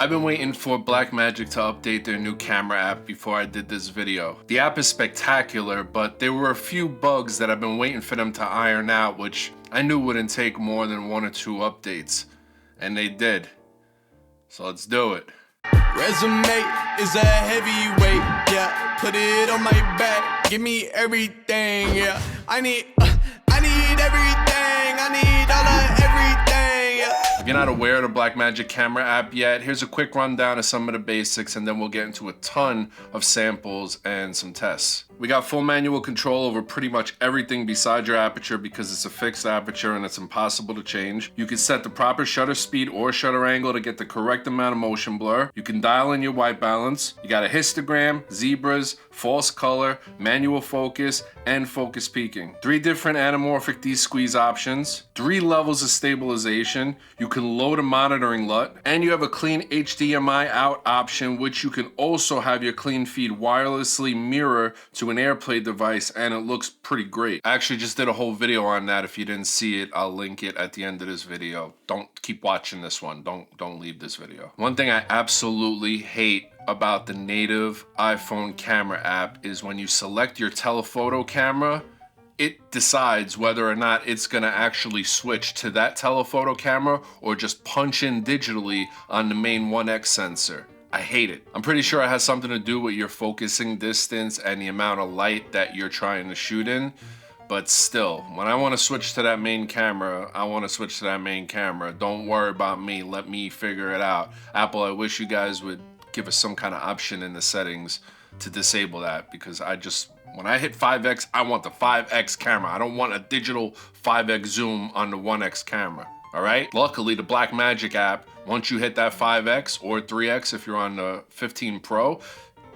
I've been waiting for BlackMagic to update their new camera app before I did this video. The app is spectacular, but there were a few bugs that I've been waiting for them to iron out, which I knew wouldn't take more than 1 or 2 updates. And they did. So let's do it. Resume is a heavyweight, yeah. Put it on my back, give me everything, yeah. I need everything, I need all of everything, yeah. If you're not aware of the BlackMagic camera app yet, here's a quick rundown of some of the basics, and then we'll get into a ton of samples and some tests. We got full manual control over pretty much everything besides your aperture because it's a fixed aperture and it's impossible to change. You can set the proper shutter speed or shutter angle to get the correct amount of motion blur. You can dial in your white balance. You got a histogram, zebras, false color, manual focus, and focus peaking. 3 different anamorphic de-squeeze options, 3 levels of stabilization. You can load a monitoring LUT, and you have a clean HDMI out option, which you can also have your clean feed wirelessly mirror to an AirPlay device, and it looks pretty great. I actually just did a whole video on that. If you didn't see it, I'll link it at the end of this video. Don't keep watching this one. Don't leave this video. One thing I absolutely hate about the native iPhone camera app is when you select your telephoto camera, it decides whether or not it's gonna actually switch to that telephoto camera or just punch in digitally on the main 1x sensor. I hate it. I'm pretty sure it has something to do with your focusing distance and the amount of light that you're trying to shoot in. But still, when I want to switch to that main camera, I want to switch to that main camera. Don't worry about me. Let me figure it out. Apple, I wish you guys would give us some kind of option in the settings to disable that, because when I hit 5x, I want the 5x camera. I don't want a digital 5x zoom on the 1x camera. All right? Luckily, the BlackMagic app, once you hit that 5x or 3x if you're on the 15 Pro,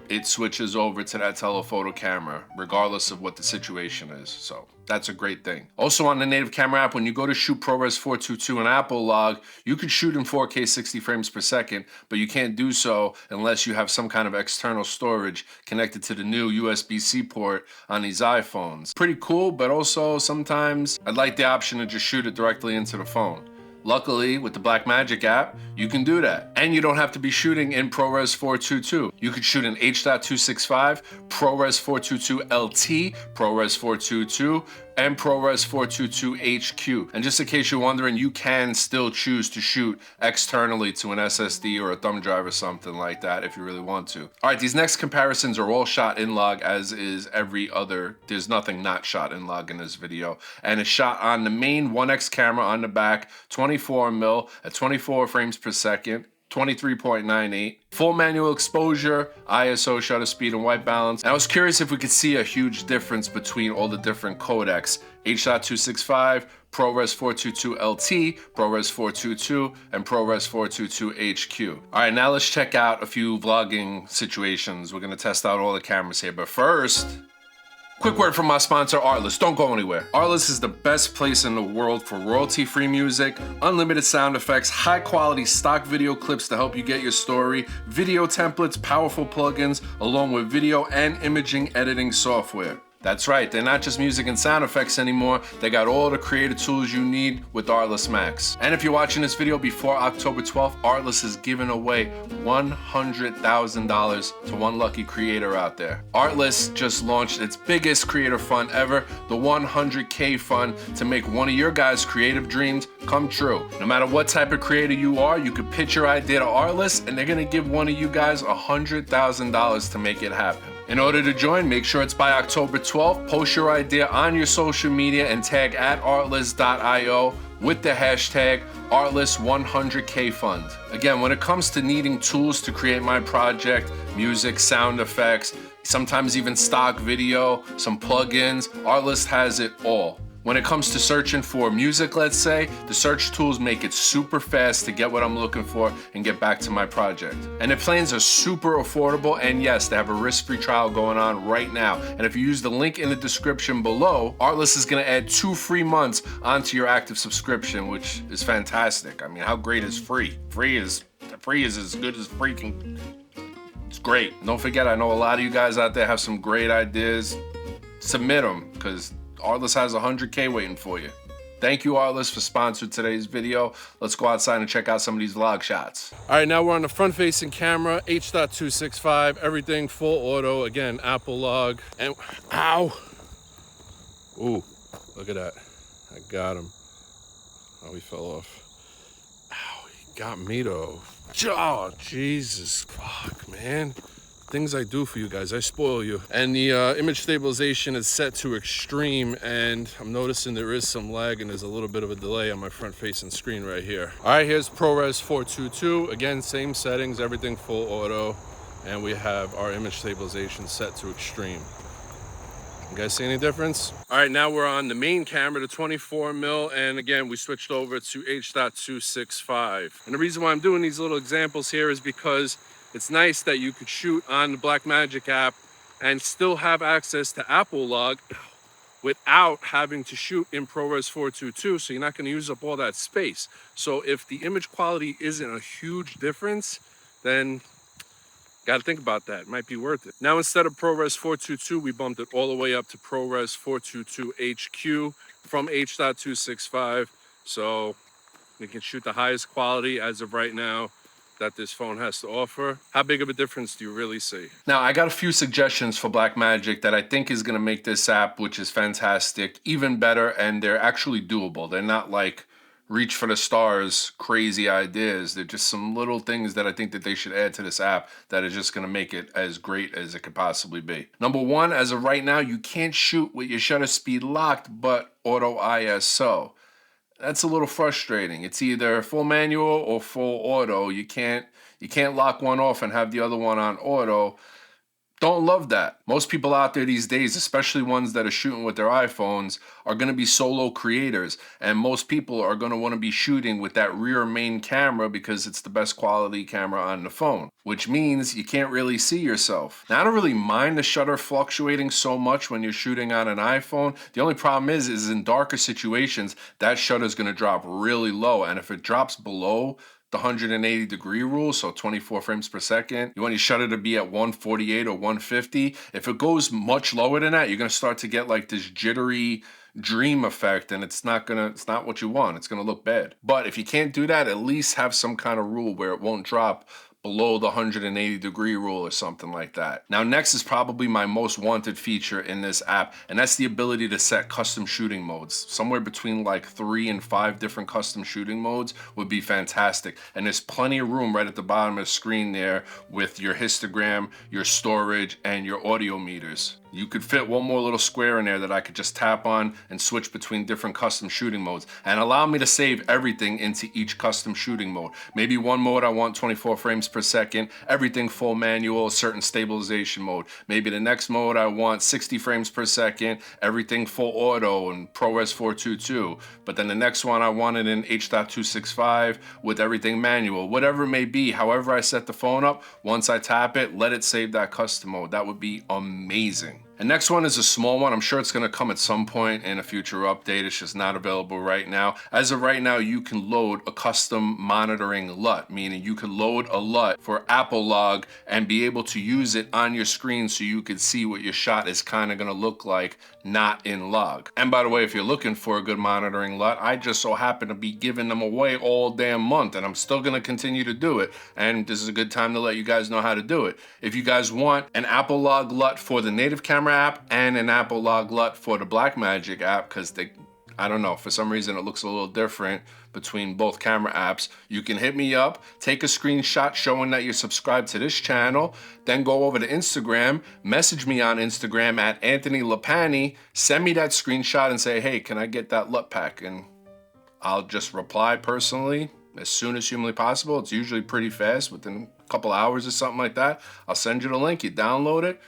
it switches over to that telephoto camera, regardless of what the situation is. So that's a great thing. Also on the native camera app, when you go to shoot ProRes 422 in Apple log, you could shoot in 4K 60 frames per second, but you can't do so unless you have some kind of external storage connected to the new USB-C port on these iPhones. Pretty cool, but also sometimes I'd like the option to just shoot it directly into the phone. Luckily, with the BlackMagic app, you can do that. And you don't have to be shooting in ProRes 422. You could shoot in H.265, ProRes 422 LT, ProRes 422, and ProRes 422 HQ. And just in case you're wondering, you can still choose to shoot externally to an SSD or a thumb drive or something like that if you really want to. All right, these next comparisons are all shot in log, as is every other. There's nothing not shot in log in this video. And it's shot on the main 1x camera on the back, 24mm at 24 frames per second. 23.98, full manual exposure, ISO, shutter speed, and white balance. And I was curious if we could see a huge difference between all the different codecs: H.265, ProRes 422 LT, ProRes 422, and ProRes 422 HQ. All right, now let's check out a few vlogging situations. We're gonna test out all the cameras here, but first, quick word from my sponsor, Artlist. Don't go anywhere. Artlist is the best place in the world for royalty-free music, unlimited sound effects, high-quality stock video clips to help you get your story, video templates, powerful plugins, along with video and imaging editing software. That's right, they're not just music and sound effects anymore. They got all the creative tools you need with Artlist Max. And if you're watching this video before October 12th, Artlist is giving away $100,000 to one lucky creator out there. Artlist just launched its biggest creator fund ever, the 100K fund, to make one of your guys' creative dreams come true. No matter what type of creator you are, you can pitch your idea to Artlist, and they're gonna give one of you guys $100,000 to make it happen. In order to join, make sure it's by October 12th. Post your idea on your social media and tag at artlist.io with the hashtag Artlist100K Fund. Again, when it comes to needing tools to create my project, music, sound effects, sometimes even stock video, some plugins, Artlist has it all. When it comes to searching for music, let's say, the search tools make it super fast to get what I'm looking for and get back to my project. And the plans are super affordable, and yes, they have a risk-free trial going on right now. And if you use the link in the description below, Artlist is gonna add 2 free months onto your active subscription, which is fantastic. I mean, how great is free? Free is as good as freaking. It's great. Don't forget, I know a lot of you guys out there have some great ideas. Submit them, because Artlist has 100K waiting for you. Thank you, Artlist, for sponsoring today's video. Let's go outside and check out some of these vlog shots. All right, now we're on the front-facing camera, H.265, everything full auto. Again, Apple log. And, ow! Ooh, look at that. I got him. Oh, he fell off. Ow, he got me though. Oh, Jesus, fuck, man. Things I do for you guys, I spoil you. And the image stabilization is set to extreme, and I'm noticing there is some lag and there's a little bit of a delay on my front facing screen right here. All right, here's ProRes 422. Again, same settings, everything full auto. And we have our image stabilization set to extreme. You guys see any difference? All right, now we're on the main camera, the 24mm, and again, we switched over to H.265. And the reason why I'm doing these little examples here is because it's nice that you could shoot on the BlackMagic app and still have access to Apple log without having to shoot in ProRes 422, so you're not gonna use up all that space. So if the image quality isn't a huge difference, then got to think about that. It might be worth it. Now, instead of ProRes 422, we bumped it all the way up to ProRes 422 HQ from H.265. So we can shoot the highest quality as of right now that this phone has to offer. How big of a difference do you really see? Now, I got a few suggestions for BlackMagic that I think is going to make this app, which is fantastic, even better, and they're actually doable. They're not like reach for the stars crazy ideas. They're just some little things that I think that they should add to this app that is just going to make it as great as it could possibly be. Number one, as of right now, you can't shoot with your shutter speed locked but auto ISO. That's a little frustrating. It's either full manual or full auto. You can't lock one off and have the other one on auto. Don't love that. Most people out there these days, especially ones that are shooting with their iPhones, are going to be solo creators. And most people are going to want to be shooting with that rear main camera because it's the best quality camera on the phone, which means you can't really see yourself. Now, I don't really mind the shutter fluctuating so much when you're shooting on an iPhone. The only problem is in darker situations, that shutter is going to drop really low. And if it drops below the 180-degree rule, so 24 frames per second, you want your shutter to be at 148 or 150. If it goes much lower than that, you're going to start to get like this jittery dream effect, and it's not what you want. It's going to look bad. But if you can't do that, at least have some kind of rule where it won't drop below the 180-degree rule or something like that. Now, next is probably my most wanted feature in this app, and that's the ability to set custom shooting modes. Somewhere between like 3 and 5 different custom shooting modes would be fantastic. And there's plenty of room right at the bottom of the screen there with your histogram, your storage, and your audio meters. You could fit one more little square in there that I could just tap on and switch between different custom shooting modes and allow me to save everything into each custom shooting mode. Maybe one mode I want 24 frames per second, everything full manual, certain stabilization mode. Maybe the next mode I want 60 frames per second, everything full auto and ProRes 422. But then the next one I want it in H.265 with everything manual. Whatever it may be, however I set the phone up, once I tap it, let it save that custom mode. That would be amazing. And next one is a small one. I'm sure it's going to come at some point in a future update. It's just not available right now. As of right now, you can load a custom monitoring LUT, meaning you can load a LUT for Apple log and be able to use it on your screen so you can see what your shot is kind of going to look like, not in log. And by the way, if you're looking for a good monitoring LUT, I just so happen to be giving them away all damn month, and I'm still going to continue to do it. And this is a good time to let you guys know how to do it. If you guys want an Apple log LUT for the native camera app and an Apple log LUT for the BlackMagic app, because I don't know, for some reason it looks a little different between both camera apps, you can hit me up, take a screenshot showing that you're subscribed to this channel, then go over to Instagram, message me on Instagram at Anthony Lapani, send me that screenshot and say, hey, can I get that LUT pack? And I'll just reply personally as soon as humanly possible. It's usually pretty fast, within a couple hours or something like that. I'll send you the link, you download it,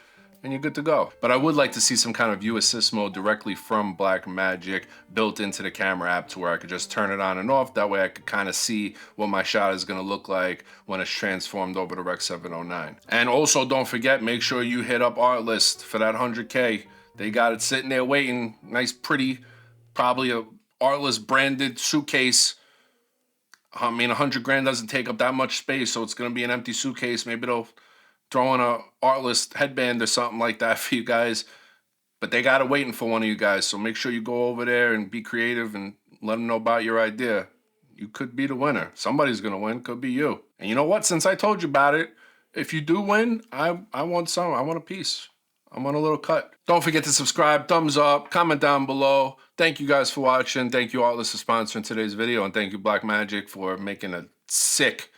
and you're good to go. But I would like to see some kind of view assist mode directly from BlackMagic built into the camera app to where I could just turn it on and off. That way I could kind of see what my shot is going to look like when it's transformed over to Rec 709. And also don't forget, make sure you hit up Artlist for that 100K. They got it sitting there waiting. Nice, pretty, probably a Artlist branded suitcase. I mean, 100 grand doesn't take up that much space, so it's going to be an empty suitcase. Maybe they'll throw in a Artlist headband or something like that for you guys. But they got it waiting for one of you guys, so make sure you go over there and be creative and Let them know about your idea. You could be the winner. Somebody's gonna win. Could be you. And you know what? Since I told you about it, if you do win, I want some. I want a piece. I want a little cut. Don't forget to subscribe, thumbs up, comment down below. Thank you guys for watching. Thank you Artlist for sponsoring today's video, and thank you BlackMagic for making a sick,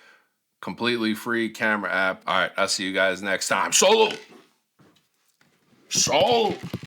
completely free camera app. All right, I'll see you guys next time. Solo.